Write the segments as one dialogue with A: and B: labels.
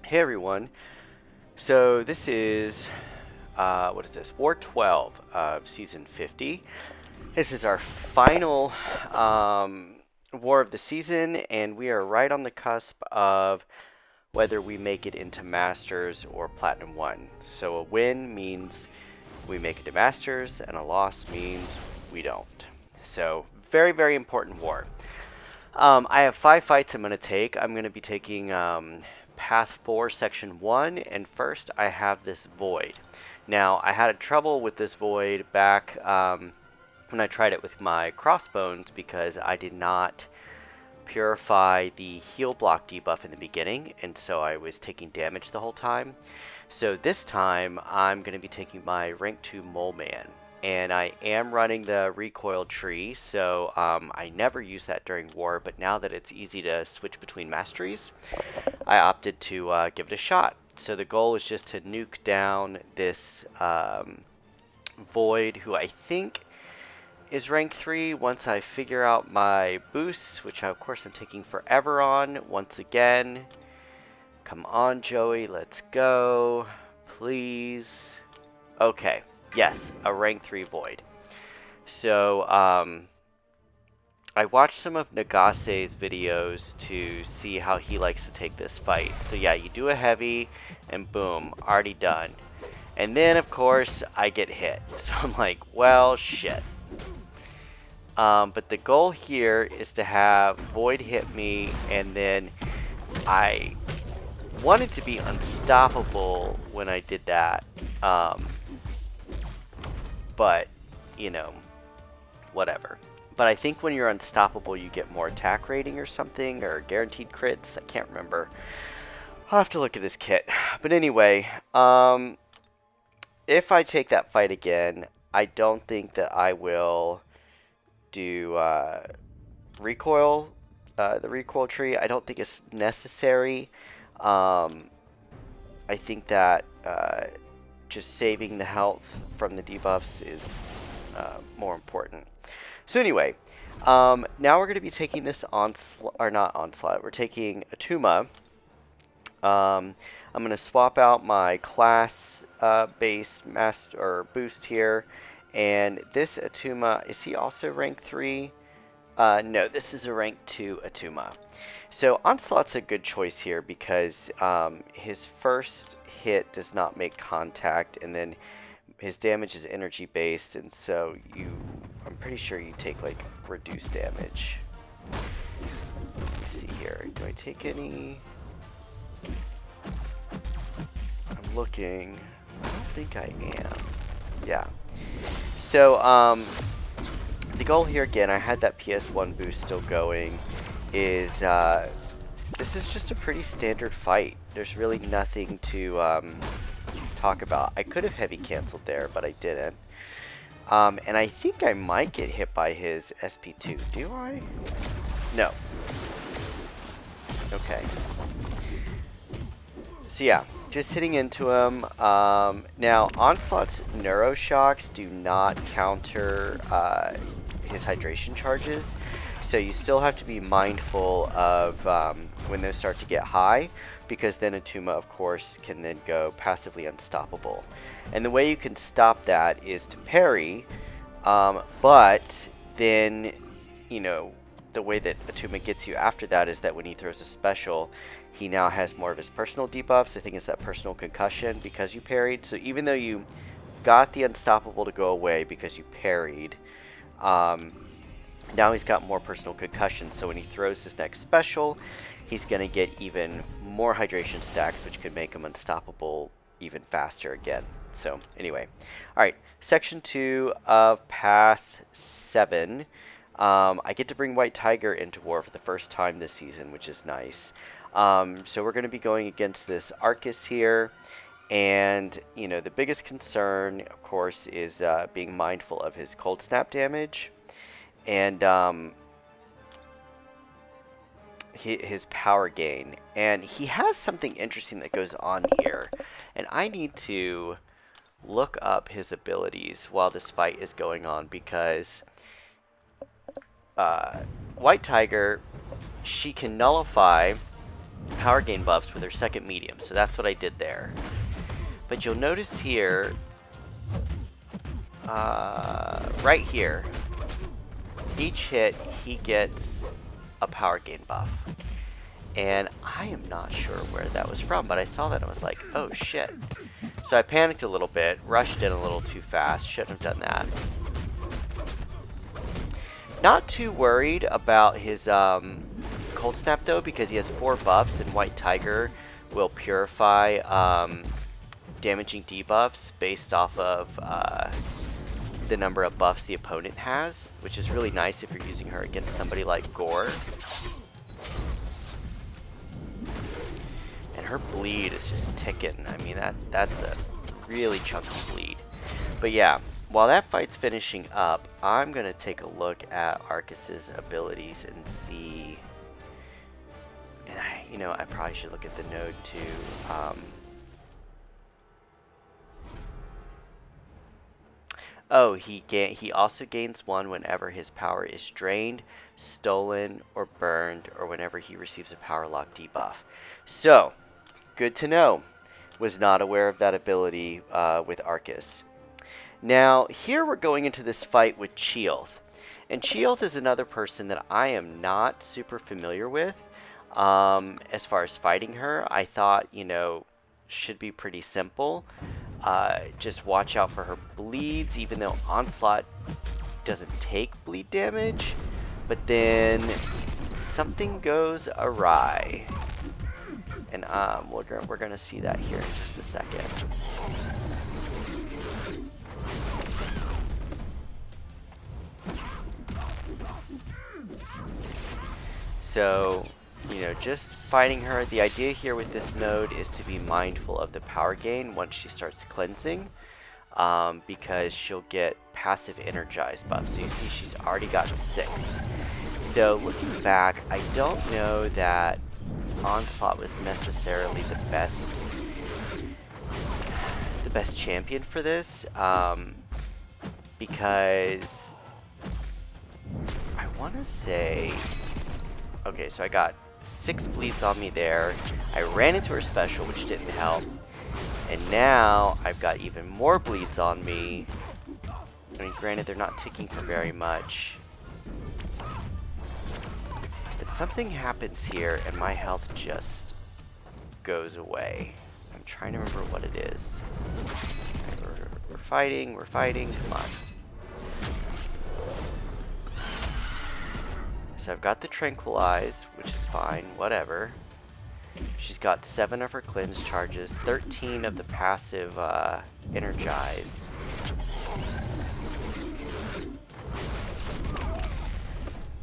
A: Hey everyone. So this is what is this? War 12 of season 50. This is our final war of the season, and we are right on the cusp of whether we make it into Masters or Platinum 1. So a win means we make it to Masters, and a loss means we don't. So very, very important war. I have 5 fights I'm going to take. I'm going to be taking Path 4, Section 1, and first I have this Void. Now, I had trouble with this Void back when I tried it with my Crossbones because I did not purify the heal block debuff in the beginning, and so I was taking damage the whole time. So this time, I'm going to be taking my rank 2 Mole Man. And I am running the recoil tree, so I never use that during war, but now that it's easy to switch between masteries, I opted to give it a shot. So the goal is just to nuke down this Void, who I think is rank 3 once I figure out my boosts, which of course I'm taking forever on once again. Come on, Joey, let's go. Please. Okay. Yes, a rank 3 Void. So, I watched some of Nagase's videos to see how he likes to take this fight. So yeah, you do a heavy, and boom, already done. And then, of course, I get hit. So I'm like, well, shit. But the goal here is to have Void hit me, and then I wanted to be unstoppable when I did that. But, you know, whatever. But I think when you're unstoppable, you get more attack rating or something, or guaranteed crits. I can't remember. I'll have to look at his kit. But anyway, if I take that fight again, I don't think that I will do recoil, the recoil tree. I don't think it's necessary. I think that just saving the health from the debuffs is more important. So anyway, now we're going to be taking this onslaught, or not onslaught. We're taking Attuma. I'm going to swap out my class based master or boost here, and this Attuma, is he also rank 3? No, this is a rank 2 Attuma. So Onslaught's a good choice here because his first hit does not make contact, and then his damage is energy based, and so I'm pretty sure you take like reduced damage. Let me see here. Do I take any? I'm looking. I don't think I am. Yeah. So the goal here again, I had that PS1 boost still going, is this is just a pretty standard fight. There's really nothing to talk about. I could have heavy canceled there, but I didn't. And I think I might get hit by his SP2. Do I? No. Okay. So yeah, just hitting into him. Now, Onslaught's Neuroshocks do not counter his hydration charges. So you still have to be mindful of when those start to get high, because then Attuma, of course, can then go passively unstoppable. And the way you can stop that is to parry, but then, you know, the way that Attuma gets you after that is that when he throws a special, he now has more of his personal debuffs. I think it's that personal concussion because you parried. So even though you got the unstoppable to go away because you parried, now he's got more personal concussion. So when he throws his next special, he's going to get even more hydration stacks, which could make him unstoppable even faster again. So anyway, all right, section 2 of path 7. I get to bring White Tiger into war for the first time this season, which is nice. So we're going to be going against this Arcus here, and you know, the biggest concern, of course, is being mindful of his cold snap damage, and his power gain. And he has something interesting that goes on here, and I need to look up his abilities while this fight is going on, because White Tiger, she can nullify power gain buffs with her second medium, so that's what I did there. But you'll notice here, right here, each hit he gets a power gain buff. And I am not sure where that was from, but I saw that and I was like, oh shit. So I panicked a little bit, rushed in a little too fast, shouldn't have done that. Not too worried about his Cold Snap though, because he has 4 buffs and White Tiger will purify damaging debuffs based off of the number of buffs the opponent has, which is really nice if you're using her against somebody like Gore. And her bleed is just ticking. I mean, that's a really chunky bleed. But yeah, while that fight's finishing up, I'm going to take a look at Arcus's abilities and see. And I probably should look at the node too. Oh, he also gains 1 whenever his power is drained, stolen, or burned, or whenever he receives a power lock debuff. So, good to know. Was not aware of that ability with Arcus. Now, here we're going into this fight with Cheoth. And Cheoth is another person that I am not super familiar with. As far as fighting her, I thought, should be pretty simple. Just watch out for her bleeds, even though Onslaught doesn't take bleed damage. But then something goes awry. And we're gonna see that here in just a second. So, just fighting her. The idea here with this node is to be mindful of the power gain once she starts cleansing, because she'll get passive energized buffs. So you see she's already got 6. So looking back, I don't know that Onslaught was necessarily the best champion for this, because I want to say, okay, so I got 6 bleeds on me there. I ran into her special, which didn't help. And now I've got even more bleeds on me. I mean, granted, they're not ticking for very much. But something happens here and my health just goes away. I'm trying to remember what it is. We're fighting, come on. So I've got the Tranquilize, which is fine, whatever. She's got 7 of her cleanse charges, 13 of the passive energized.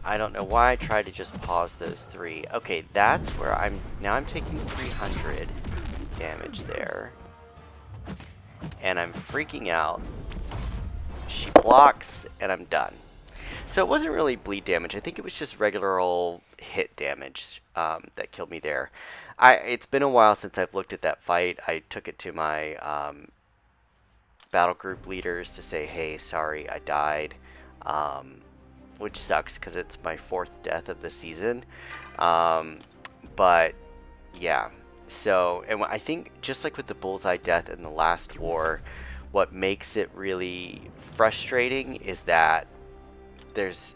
A: I don't know why I tried to just pause those 3. Okay, that's where I'm taking 300 damage there. And I'm freaking out. She blocks and I'm done. So it wasn't really bleed damage. I think it was just regular old hit damage that killed me there. It's been a while since I've looked at that fight. I took it to my battle group leaders to say, hey, sorry, I died. Which sucks because it's my 4th death of the season. But yeah. So, and I think just like with the Bullseye death in the last war, what makes it really frustrating is that there's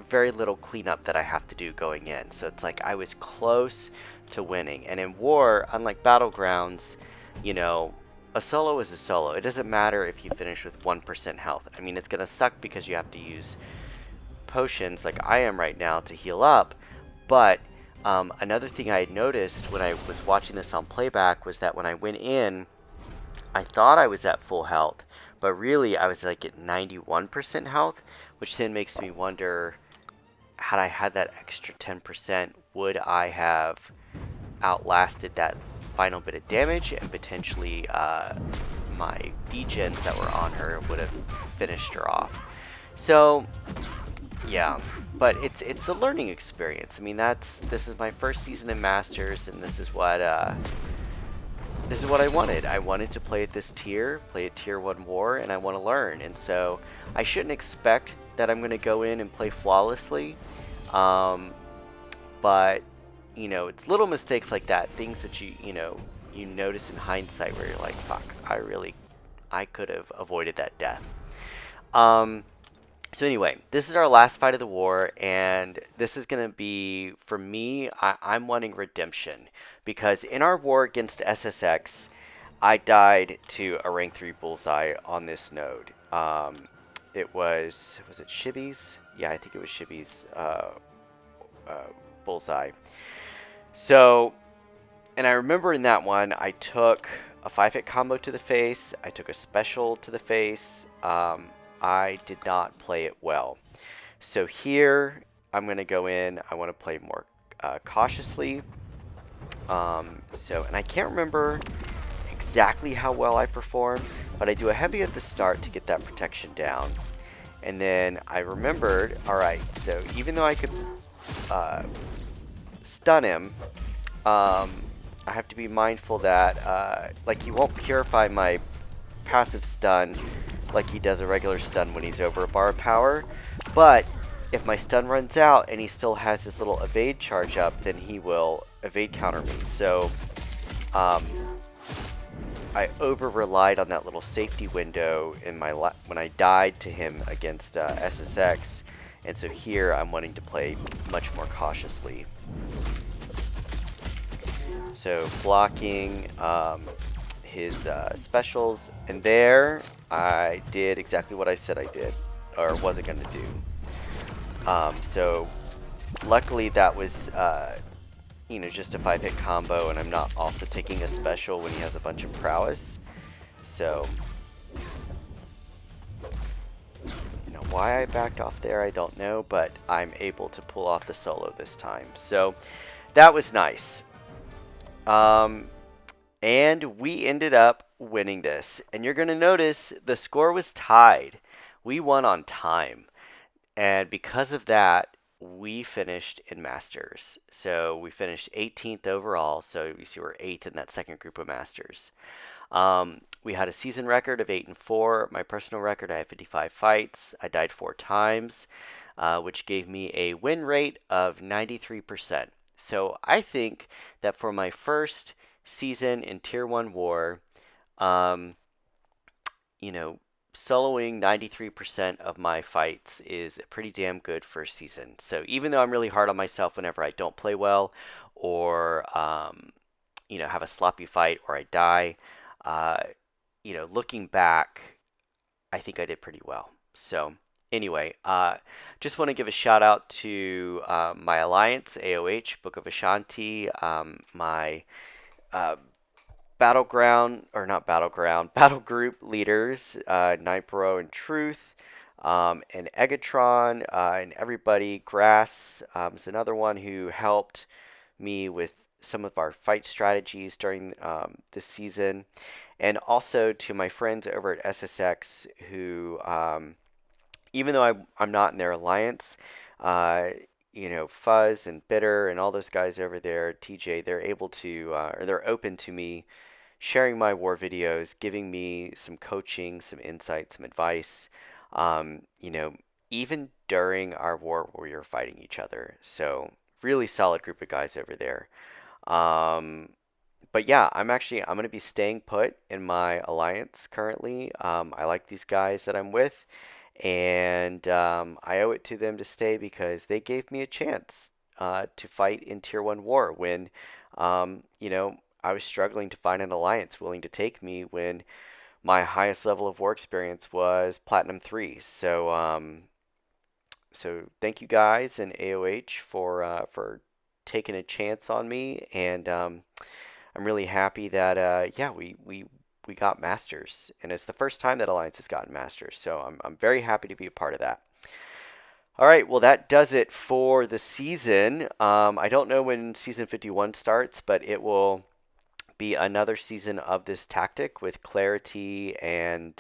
A: very little cleanup that I have to do going in. So it's like I was close to winning. And in war, unlike Battlegrounds, a solo is a solo. It doesn't matter if you finish with 1% health. I mean, it's going to suck because you have to use potions like I am right now to heal up. But another thing I had noticed when I was watching this on playback was that when I went in, I thought I was at full health. But really, I was like at 91% health, which then makes me wonder, had I had that extra 10%, would I have outlasted that final bit of damage and potentially my degens that were on her would have finished her off. So, yeah, but it's a learning experience. I mean, this is my first season in Masters, and this is what I wanted. I wanted to play at this tier, play a tier 1 war, and I want to learn. And so I shouldn't expect that I'm going to go in and play flawlessly. But, it's little mistakes like that, things that you notice in hindsight where you're like, fuck, I could have avoided that death. Um, so anyway, this is our last fight of the war, and this is going to be, for me, I'm wanting redemption. Because in our war against SSX, I died to a rank 3 bullseye on this node. Was it Shibi's? Yeah, I think it was Shibi's bullseye. So, and I remember in that one, I took a 5-hit combo to the face, I took a special to the face. I did not play it well. So here, I'm going to go in, I want to play more cautiously. And I can't remember exactly how well I perform, but I do a heavy at the start to get that protection down. And then I remembered, alright, so even though I could stun him, I have to be mindful that, like, he won't purify my passive stun like he does a regular stun when he's over a bar of power. But if my stun runs out and he still has this little evade charge up, then he will evade counter me. So, I over-relied on that little safety window in my when I died to him against SSX. And so here I'm wanting to play much more cautiously. So blocking his specials, and there I did exactly what I said I did, or wasn't going to do. So luckily that was just a 5-hit combo, and I'm not also taking a special when he has a bunch of prowess. So why I backed off there, I don't know, but I'm able to pull off the solo this time. So that was nice. And we ended up winning this. And you're going to notice the score was tied. We won on time. And because of that, we finished in Masters. So we finished 18th overall. So you see we're 8th in that second group of Masters. We had a season record of 8-4. My personal record, I had 55 fights. I died 4 times, which gave me a win rate of 93%. So I think that for my first season in Tier 1 War, soloing 93% of my fights is a pretty damn good first season. So even though I'm really hard on myself whenever I don't play well, or have a sloppy fight, or I die, looking back, I think I did pretty well. So anyway, just want to give a shout out to my alliance, AOH, Book of Ashanti, my battle group leaders, Nipro and Truth, and Egatron, and everybody. Grass is another one who helped me with some of our fight strategies during this season. And also to my friends over at SSX who, even though I'm not in their alliance, Fuzz and Bitter and all those guys over there, TJ, they're able to, or they're open to me sharing my war videos, giving me some coaching, some insight, some advice, even during our war where we were fighting each other. So really solid group of guys over there. But yeah, I'm going to be staying put in my alliance currently. I like these guys that I'm with, and I owe it to them to stay because they gave me a chance to fight in Tier 1 War when, I was struggling to find an alliance willing to take me when my highest level of war experience was Platinum 3. So thank you guys and AOH for taking a chance on me, and I'm really happy that we got Masters, and it's the first time that Alliance has gotten Masters, so I'm very happy to be a part of that. All right, well that does it for the season. I don't know when season 51 starts, but it will be another season of this tactic with Clarity and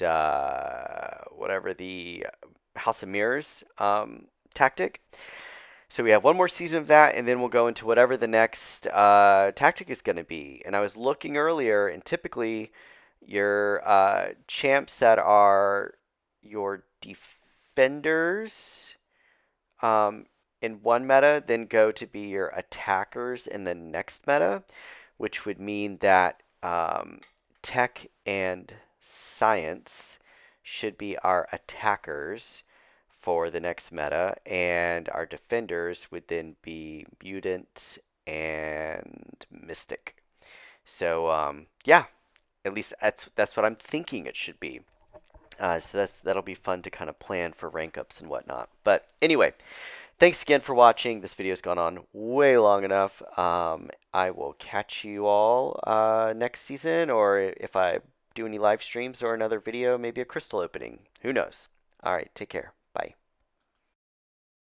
A: whatever the House of Mirrors tactic. So we have one more season of that, and then we'll go into whatever the next tactic is going to be. And I was looking earlier, and typically your champs that are your defenders, in one meta then go to be your attackers in the next meta, which would mean that tech and science should be our attackers for the next meta, and our defenders would then be mutant and mystic. So yeah, at least that's what I'm thinking it should be. So that'll be fun to kind of plan for rank ups and whatnot. But anyway, thanks again for watching. This video's gone on way long enough. I will catch you all next season, or if I do any live streams or another video, maybe a crystal opening. Who knows? All right, take care.